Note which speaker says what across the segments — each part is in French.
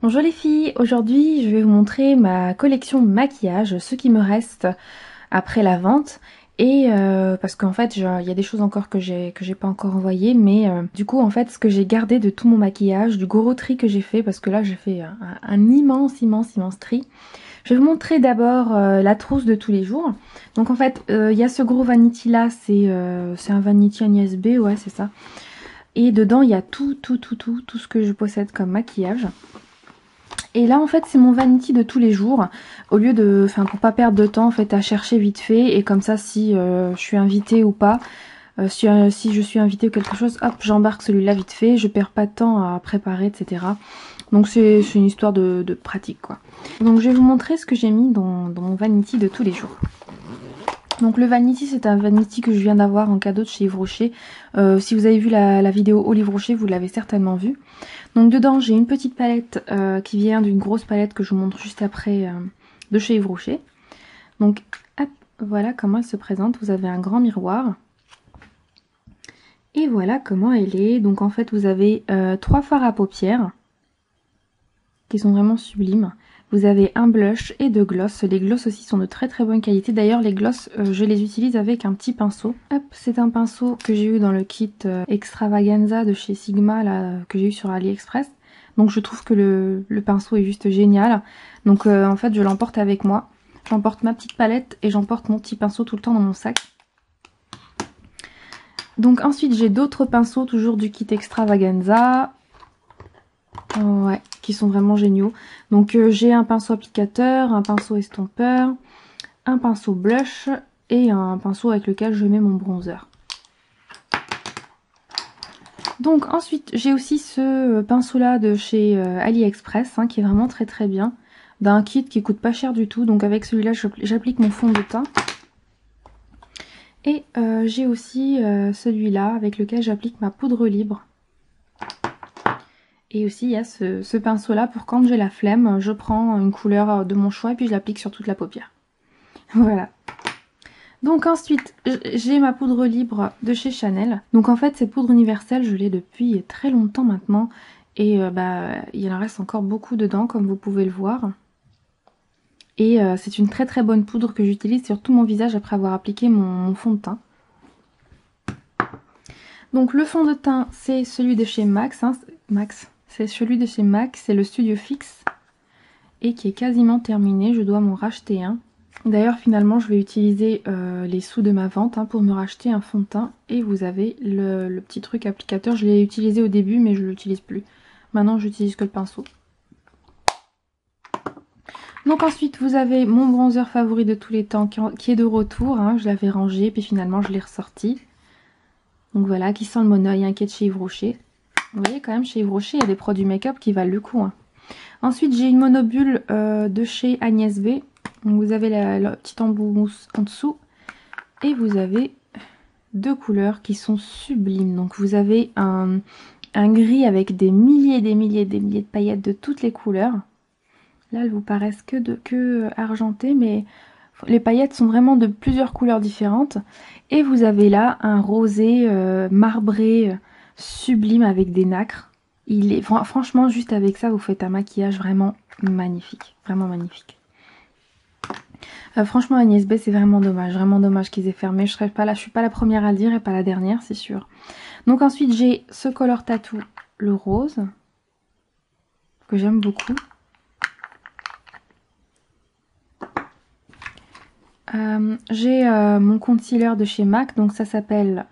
Speaker 1: Bonjour les filles, aujourd'hui je vais vous montrer ma collection de maquillage, ce qui me reste après la vente. Et parce qu'en fait il y a des choses encore que j'ai pas encore envoyées, mais du coup en fait ce que j'ai gardé de tout mon maquillage, du gros tri que j'ai fait, parce que là j'ai fait un immense tri. Je vais vous montrer d'abord la trousse de tous les jours. Donc en fait il y a ce gros vanity là, c'est un vanity Agnès B, ouais c'est ça. Et dedans il y a tout ce que je possède comme maquillage. Et là en fait c'est mon vanity de tous les jours, au lieu de, enfin pour pas perdre de temps en fait à chercher vite fait, et comme ça si je suis invitée ou pas, si je suis invitée ou quelque chose, hop j'embarque celui-là vite fait, je perds pas de temps à préparer etc. Donc c'est une histoire de pratique quoi. Donc je vais vous montrer ce que j'ai mis dans mon vanity de tous les jours. Donc le vanity c'est un vanity que je viens d'avoir en cadeau de chez Yves Rocher. Si vous avez vu la vidéo Olive Rocher vous l'avez certainement vu. Donc dedans j'ai une petite palette qui vient d'une grosse palette que je vous montre juste après de chez Yves Rocher. Donc hop, voilà comment elle se présente. Vous avez un grand miroir. Et voilà comment elle est. Donc en fait vous avez 3 fards à paupières qui sont vraiment sublimes. Vous avez un blush et 2 gloss. Les gloss aussi sont de très bonne qualité. D'ailleurs les gloss je les utilise avec un petit pinceau. Hop, c'est un pinceau que j'ai eu dans le kit Extravaganza de chez Sigma là, que j'ai eu sur AliExpress. Donc je trouve que le pinceau est juste génial. Donc en fait je l'emporte avec moi. J'emporte ma petite palette et j'emporte mon petit pinceau tout le temps dans mon sac. Donc ensuite j'ai d'autres pinceaux toujours du kit Extravaganza. Ouais, qui sont vraiment géniaux. Donc j'ai un pinceau applicateur, un pinceau estompeur, un pinceau blush et un pinceau avec lequel je mets mon bronzer. Donc ensuite j'ai aussi ce pinceau là de chez AliExpress qui est vraiment très bien. D'un kit qui coûte pas cher du tout. Donc avec celui-là j'applique mon fond de teint. Et j'ai aussi celui-là avec lequel j'applique ma poudre libre. Et aussi il y a ce pinceau là pour quand j'ai la flemme, je prends une couleur de mon choix et puis je l'applique sur toute la paupière. Voilà. Donc ensuite j'ai ma poudre libre de chez Chanel. Donc en fait cette poudre universelle je l'ai depuis très longtemps maintenant. Et il en reste encore beaucoup dedans comme vous pouvez le voir. Et c'est une très bonne poudre que j'utilise sur tout mon visage après avoir appliqué mon fond de teint. Donc le fond de teint c'est celui de chez Max. C'est celui de chez Max, c'est le Studio Fix. Et qui est quasiment terminé, je dois m'en racheter un. D'ailleurs finalement je vais utiliser les sous de ma vente pour me racheter un fond de teint. Et vous avez le petit truc applicateur, je l'ai utilisé au début mais je ne l'utilise plus. Maintenant j'utilise que le pinceau. Donc ensuite vous avez mon bronzer favori de tous les temps qui est de retour. Je l'avais rangé puis finalement je l'ai ressorti. Donc voilà, qui sent le monoeil, qui est de chez Yves Rocher. Vous voyez quand même chez Yves Rocher il y a des produits make-up qui valent le coup. Ensuite j'ai une monobulle de chez Agnès B. Donc vous avez la petite embout mousse en dessous. Et vous avez deux couleurs qui sont sublimes. Donc vous avez un gris avec des milliers de paillettes de toutes les couleurs. Là elles vous paraissent que argentées, mais les paillettes sont vraiment de plusieurs couleurs différentes. Et vous avez là un rosé marbré sublime avec des nacres. Franchement juste avec ça vous faites un maquillage vraiment magnifique. Vraiment magnifique. Franchement Agnès B c'est vraiment dommage qu'ils aient fermé. Je suis pas la première à le dire et pas la dernière c'est sûr. Donc ensuite j'ai ce Color Tattoo, le rose, que j'aime beaucoup. J'ai mon concealer de chez MAC, donc ça s'appelle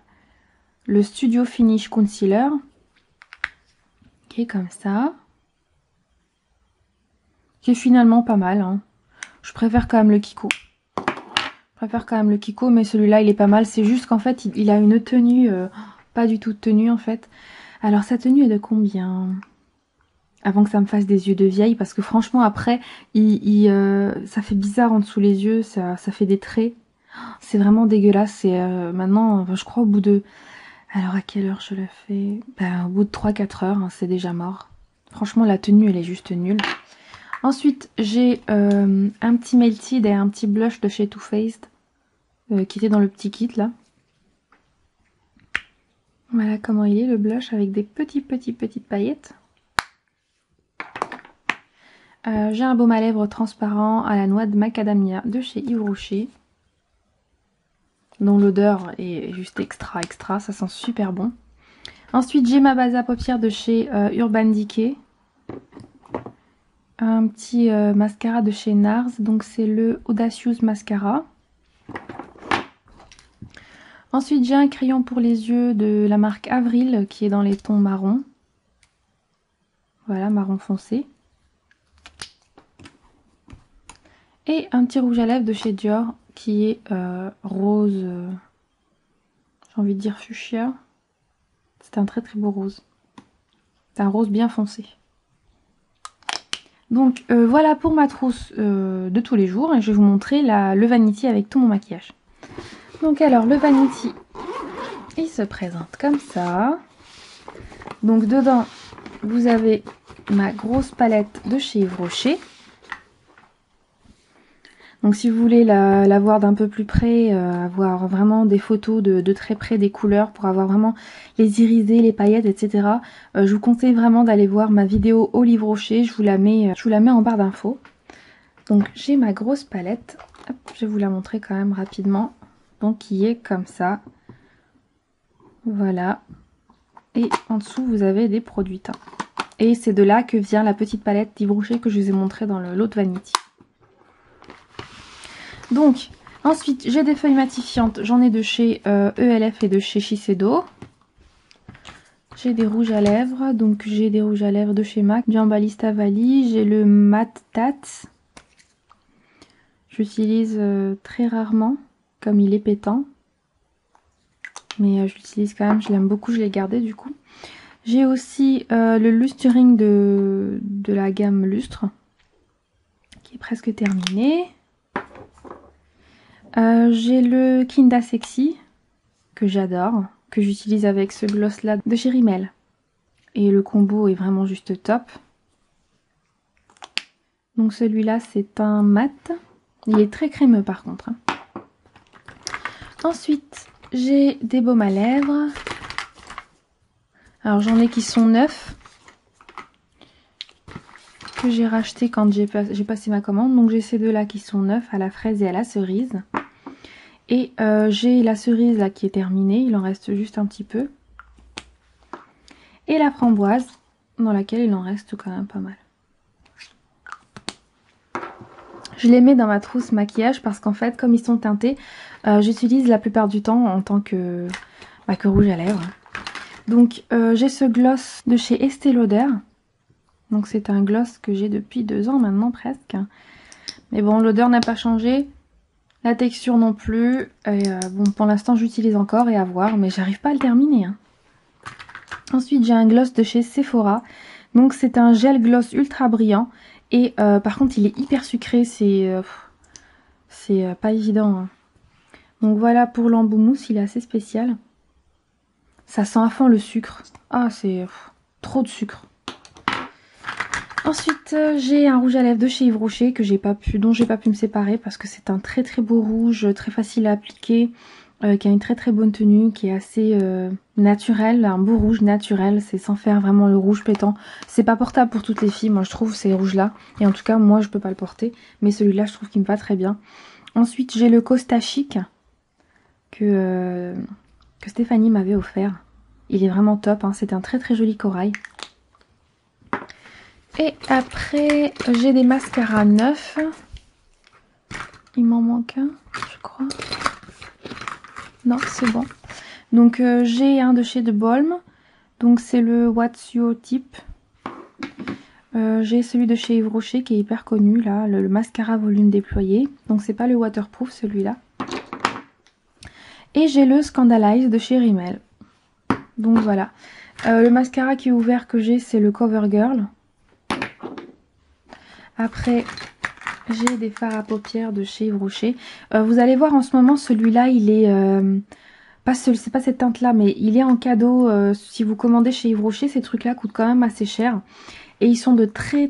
Speaker 1: le Studio Finish Concealer, qui est comme ça, qui est finalement pas mal. Je préfère quand même le Kiko. Mais celui-là il est pas mal. C'est juste qu'en fait il a une tenue, pas du tout de tenue en fait. Alors sa tenue est de combien? Avant que ça me fasse des yeux de vieille, parce que franchement après ça fait bizarre en dessous les yeux, ça fait des traits. C'est vraiment dégueulasse. C'est maintenant, je crois au bout de... Alors à quelle heure je le fais? Au bout de 3-4 heures, c'est déjà mort. Franchement la tenue elle est juste nulle. Ensuite j'ai un petit Melted et un petit blush de chez Too Faced qui était dans le petit kit là. Voilà comment il est le blush avec des petites paillettes. J'ai un baume à lèvres transparent à la noix de macadamia de chez Yves Rocher, dont l'odeur est juste extra, ça sent super bon. Ensuite j'ai ma base à paupières de chez Urban Decay. Un petit mascara de chez NARS, donc c'est le Audacious Mascara. Ensuite j'ai un crayon pour les yeux de la marque Avril qui est dans les tons marron. Voilà, marron foncé. Et un petit rouge à lèvres de chez Dior qui est rose, j'ai envie de dire fuchsia. C'est un très beau rose. C'est un rose bien foncé. Donc voilà pour ma trousse de tous les jours. Et je vais vous montrer le Vanity avec tout mon maquillage. Donc alors le Vanity, il se présente comme ça. Donc dedans, vous avez ma grosse palette de chez Yves Rocher. Donc si vous voulez la voir d'un peu plus près, avoir vraiment des photos de très près des couleurs pour avoir vraiment les irisés, les paillettes, etc. Je vous conseille vraiment d'aller voir ma vidéo au Yves Rocher, je vous la mets en barre d'infos. Donc j'ai ma grosse palette, hop, je vais vous la montrer quand même rapidement. Donc qui est comme ça. Voilà. Et en dessous vous avez des produits teints. Et c'est de là que vient la petite palette d'Yves Rocher que je vous ai montré dans l'autre Vanity. Donc, ensuite, j'ai des feuilles matifiantes. J'en ai de chez ELF et de chez Shiseido. J'ai des rouges à lèvres. Donc, j'ai des rouges à lèvres de chez MAC, du Ambalista Valley. J'ai le Matte Tat. J'utilise très rarement, comme il est pétant. Mais je l'utilise quand même, je l'aime beaucoup, je l'ai gardé du coup. J'ai aussi le Lustering de la gamme Lustre, qui est presque terminé. J'ai le Kinda Sexy que j'adore, que j'utilise avec ce gloss là de chez Rimmel. Et le combo est vraiment juste top. Donc celui-là c'est un mat. Il est très crémeux par contre. Ensuite j'ai des baumes à lèvres. Alors j'en ai qui sont neufs, que j'ai racheté quand j'ai passé ma commande. Donc j'ai ces deux là qui sont neufs, à la fraise et à la cerise. Et j'ai la cerise là qui est terminée, il en reste juste un petit peu. Et la framboise, dans laquelle il en reste quand même pas mal. Je les mets dans ma trousse maquillage parce qu'en fait, comme ils sont teintés, j'utilise la plupart du temps en tant que rouge à lèvres. Donc j'ai ce gloss de chez Estée Lauder. Donc c'est un gloss que j'ai depuis 2 ans maintenant presque. Mais bon, l'odeur n'a pas changé. La texture non plus, et bon pour l'instant j'utilise encore et à voir, mais j'arrive pas à le terminer. Hein. Ensuite j'ai un gloss de chez Sephora, donc c'est un gel gloss ultra brillant, et par contre il est hyper sucré, c'est pas évident. Hein. Donc voilà pour l'embout mousse, il est assez spécial. Ça sent à fond le sucre, ah c'est trop de sucre. Ensuite j'ai un rouge à lèvres de chez Yves Rocher que dont j'ai pas pu me séparer parce que c'est un très beau rouge, très facile à appliquer, qui a une très bonne tenue, qui est assez naturel, un beau rouge naturel, c'est sans faire vraiment le rouge pétant. C'est pas portable pour toutes les filles, moi je trouve ces rouges là, et en tout cas moi je peux pas le porter, mais celui-là je trouve qu'il me va très bien. Ensuite j'ai le Costa Chic que Stéphanie m'avait offert, il est vraiment top, hein. C'est un très joli corail. Et après, j'ai des mascaras neufs. Il m'en manque un, je crois. Non, c'est bon. Donc, j'ai un de chez The Balm. Donc, c'est le What's Your Tip. J'ai celui de chez Yves Rocher qui est hyper connu, là. Le mascara volume déployé. Donc, c'est pas le waterproof, celui-là. Et j'ai le Scandalize de chez Rimmel. Donc, voilà. Le mascara qui est ouvert que j'ai, c'est le CoverGirl. Après, j'ai des fards à paupières de chez Yves Rocher. Vous allez voir en ce moment, celui-là, il est... c'est pas cette teinte-là, mais il est en cadeau. Si vous commandez chez Yves Rocher, ces trucs-là coûtent quand même assez cher. Et ils sont de très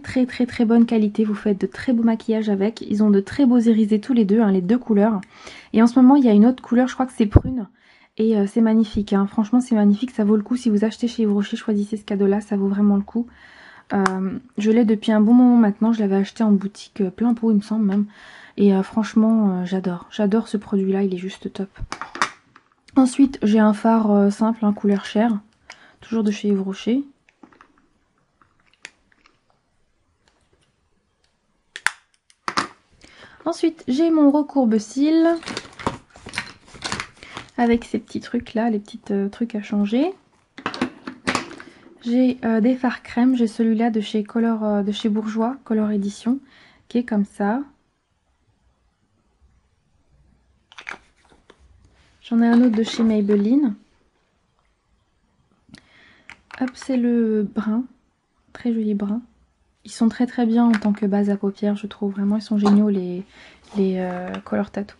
Speaker 1: bonne qualité. Vous faites de très beaux maquillages avec. Ils ont de très beaux irisés tous les deux, hein, les deux couleurs. Et en ce moment, il y a une autre couleur, je crois que c'est prune. Et c'est magnifique, hein. Franchement c'est magnifique, ça vaut le coup. Si vous achetez chez Yves Rocher, choisissez ce cadeau-là, ça vaut vraiment le coup. Je l'ai depuis un bon moment maintenant, je l'avais acheté en boutique plein pot il me semble même. Et franchement j'adore, j'adore ce produit là, il est juste top. Ensuite j'ai un fard simple, couleur chair, toujours de chez Yves Rocher. Ensuite j'ai mon recourbe-cils avec ces petits trucs là, les petits trucs à changer. J'ai des fards crème, j'ai celui-là de chez de chez Bourjois, Color Edition, qui est comme ça. J'en ai un autre de chez Maybelline. Hop, c'est le brun, très joli brun. Ils sont très très bien en tant que base à paupières, je trouve. Vraiment, ils sont géniaux les Color Tattoo.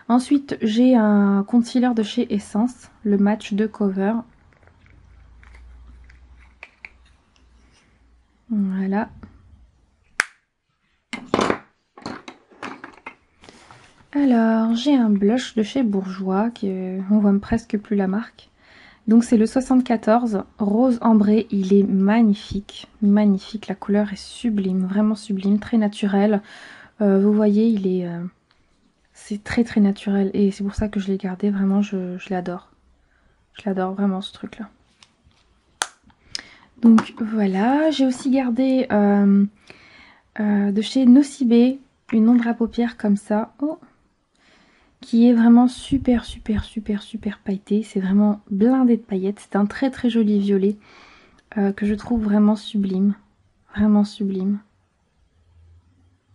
Speaker 1: Ensuite, j'ai un concealer de chez Essence, le Match de Cover. Voilà. Alors, j'ai un blush de chez Bourjois, on voit presque plus la marque. Donc c'est le 74, rose ambré, il est magnifique, magnifique, la couleur est sublime, vraiment sublime, très naturel. Vous voyez, c'est très très naturel et c'est pour ça que je l'ai gardé, vraiment je l'adore. Je l'adore vraiment ce truc là. Donc voilà, j'ai aussi gardé de chez Nocibé une ombre à paupières comme ça. Oh, qui est vraiment super super super super pailleté. C'est vraiment blindé de paillettes. C'est un très très joli violet que je trouve vraiment sublime. Vraiment sublime.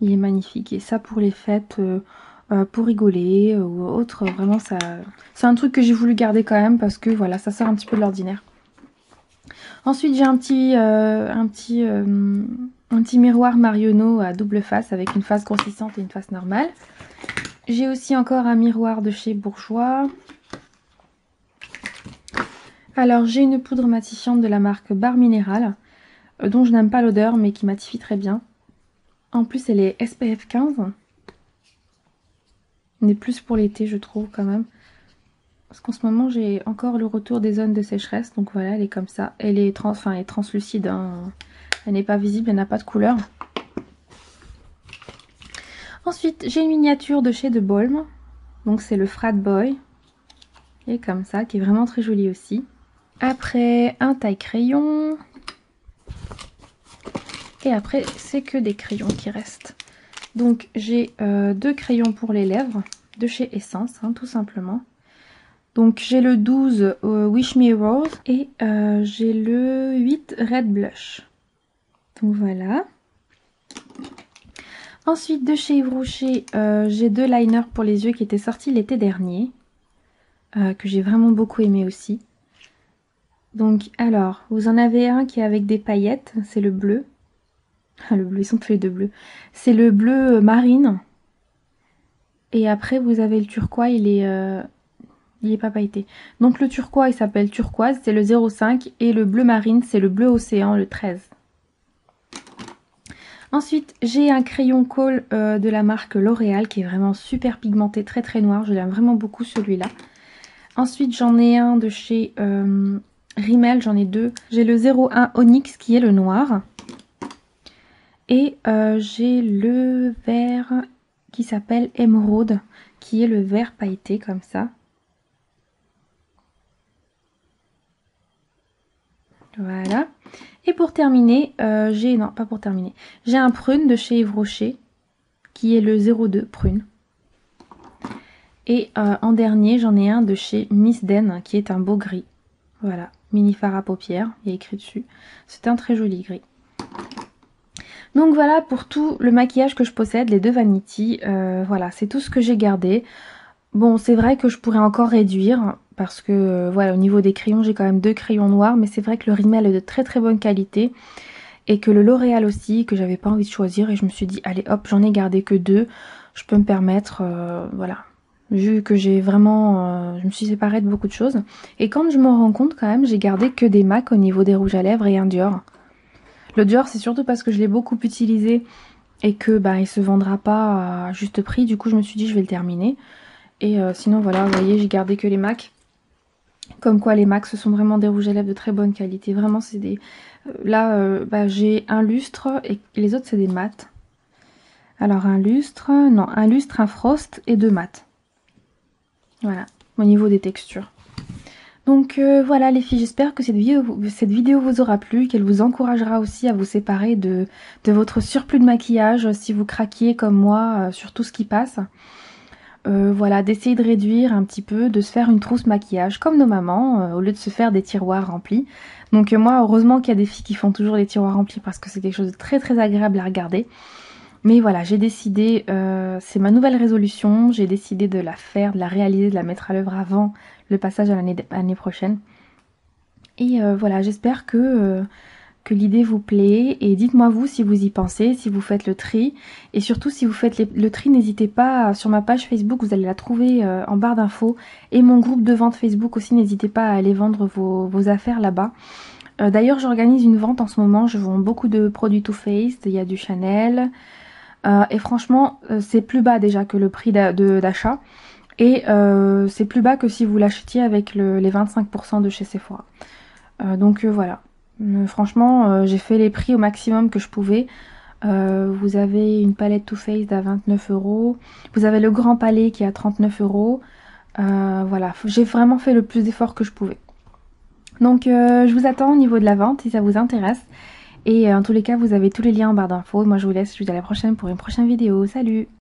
Speaker 1: Il est magnifique. Et ça pour les fêtes, pour rigoler ou autre, vraiment ça... C'est un truc que j'ai voulu garder quand même parce que voilà, ça sort un petit peu de l'ordinaire. Ensuite j'ai un petit miroir Marionneau à double face avec une face grossissante et une face normale. J'ai aussi encore un miroir de chez Bourjois. Alors j'ai une poudre matifiante de la marque Bar Minéral, dont je n'aime pas l'odeur mais qui matifie très bien. En plus elle est SPF 15. On est plus pour l'été je trouve quand même. Parce qu'en ce moment j'ai encore le retour des zones de sécheresse. Donc voilà, elle est comme ça. Elle est, elle est translucide. Hein. Elle n'est pas visible, elle n'a pas de couleur. Ensuite, j'ai une miniature de chez De Balm. Donc c'est le Frat Boy. Il est comme ça, qui est vraiment très joli aussi. Après, un taille crayon. Et après, c'est que des crayons qui restent. Donc j'ai deux crayons pour les lèvres de chez Essence, hein, tout simplement. Donc j'ai le 12 Wish Me Rose et j'ai le 8 Red Blush. Donc voilà. Ensuite de chez Yves Rocher, j'ai deux liners pour les yeux qui étaient sortis l'été dernier. Que j'ai vraiment beaucoup aimé aussi. Donc alors, vous en avez un qui est avec des paillettes, c'est le bleu. Ah le bleu, ils sont tous les deux bleus. C'est le bleu marine. Et après vous avez le turquoise, il est pas pailleté. Donc le turquoise il s'appelle turquoise, c'est le 0,5 et le bleu marine c'est le bleu océan, le 13. Ensuite j'ai un crayon colle de la marque L'Oréal qui est vraiment super pigmenté, très très noir, je l'aime vraiment beaucoup celui-là. Ensuite j'en ai un de chez Rimmel, j'en ai deux. J'ai le 01 Onyx qui est le noir. Et j'ai le vert qui s'appelle Émeraude, qui est le vert pailleté comme ça. Voilà. Et pour terminer, non pas pour terminer, j'ai un prune de chez Yves Rocher, qui est le 02 prune. Et en dernier, j'en ai un de chez Miss Den, qui est un beau gris. Voilà, mini fard à paupières, il y a écrit dessus. C'est un très joli gris. Donc voilà pour tout le maquillage que je possède, les deux Vanity. Voilà, c'est tout ce que j'ai gardé. Bon, c'est vrai que je pourrais encore réduire parce que voilà, au niveau des crayons, j'ai quand même deux crayons noirs, mais c'est vrai que le Rimmel est de très très bonne qualité et que le L'Oréal aussi, que j'avais pas envie de choisir et je me suis dit allez hop, j'en ai gardé que deux, je peux me permettre, voilà. Vu que j'ai vraiment, je me suis séparée de beaucoup de choses. Et quand je m'en rends compte quand même, j'ai gardé que des MAC au niveau des rouges à lèvres et un Dior. Le Dior c'est surtout parce que je l'ai beaucoup utilisé et que bah, il se vendra pas à juste prix. Du coup je me suis dit je vais le terminer. Et sinon voilà, vous voyez j'ai gardé que les MAC. Comme quoi les MAC ce sont vraiment des rouges à lèvres de très bonne qualité. Vraiment c'est des Là, j'ai un lustre et les autres c'est des mats. Alors un lustre, non, un lustre, un frost et 2 mats. Voilà, au niveau des textures. Donc voilà les filles, j'espère que cette vidéo vous aura plu, qu'elle vous encouragera aussi à vous séparer de votre surplus de maquillage si vous craquiez comme moi sur tout ce qui passe. Voilà, d'essayer de réduire un petit peu, de se faire une trousse maquillage comme nos mamans, au lieu de se faire des tiroirs remplis. Donc moi, heureusement qu'il y a des filles qui font toujours les tiroirs remplis parce que c'est quelque chose de très très agréable à regarder. Mais voilà, j'ai décidé, c'est ma nouvelle résolution, j'ai décidé de la faire, de la réaliser, de la mettre à l'œuvre avant le passage à l'année prochaine. Et voilà, j'espère que l'idée vous plaît et dites-moi vous si vous y pensez, si vous faites le tri. Et surtout si vous faites le tri, n'hésitez pas, sur ma page Facebook, vous allez la trouver en barre d'infos. Et mon groupe de vente Facebook aussi, n'hésitez pas à aller vendre vos affaires là-bas. D'ailleurs, j'organise une vente en ce moment, je vends beaucoup de produits Too Faced, il y a du Chanel. Et franchement, c'est plus bas déjà que le prix d'achat. Et c'est plus bas que si vous l'achetiez avec les 25% de chez Sephora. Donc voilà. Franchement, j'ai fait les prix au maximum que je pouvais. Vous avez une palette Too Faced à 29 €. Vous avez le grand palais qui est à 39 €. Voilà, j'ai vraiment fait le plus d'efforts que je pouvais. Donc je vous attends au niveau de la vente si ça vous intéresse. Et en tous les cas, vous avez tous les liens en barre d'infos. Moi je vous laisse, je vous dis à la prochaine pour une prochaine vidéo. Salut!